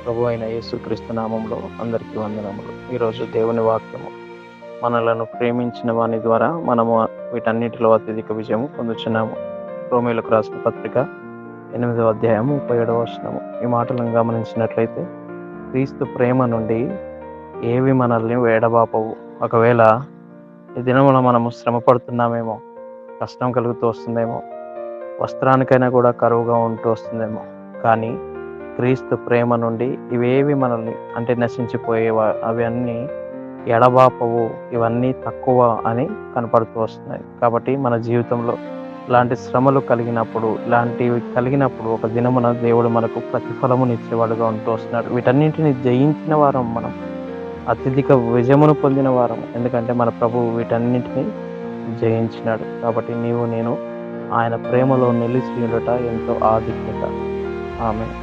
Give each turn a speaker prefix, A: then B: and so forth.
A: ప్రభు అయిన యేసుక్రీస్తు నామంలో అందరికీ వందనములు. ఈరోజు దేవుని వాక్యము, మనలను ప్రేమించిన వాని ద్వారా మనము వీటన్నిటిలో అత్యధిక విజయం పొందుచున్నాము. రోమీయులకు రాసిన పత్రిక 8వ అధ్యాయం 37వ వచనము. ఈ మాటలను గమనించినట్లయితే, క్రీస్తు ప్రేమ నుండి ఏవి మనల్ని వేడబాపవు. ఒకవేళ ఈ దినమున మనము శ్రమ పడుతున్నామేమో, కష్టం కలుగుతూ వస్తుందేమో, వస్త్రానికైనా కూడా కరువుగా ఉంటూ వస్తుందేమో, కానీ క్రీస్తు ప్రేమ నుండి ఇవేవి మనల్ని అంటే నశించిపోయేవా అవన్నీ ఎడబాపవు, ఇవన్నీ తక్కువ అని కనపడుతూ వస్తున్నాయి. కాబట్టి మన జీవితంలో ఇలాంటి శ్రమలు కలిగినప్పుడు ఒక దినమున దేవుడు మనకు ప్రతిఫలమునిచ్చేవాడుగా ఉంటూ వస్తున్నాడు. వీటన్నింటిని జయించిన వారం మనం, అత్యధిక విజయమును పొందిన వారం. ఎందుకంటే మన ప్రభువు వీటన్నింటినీ జయించినాడు. కాబట్టి నీవు నేను ఆయన ప్రేమలో నిలిచి ఉండట ఎంతో ఆధిక్యత. ఆమేన్.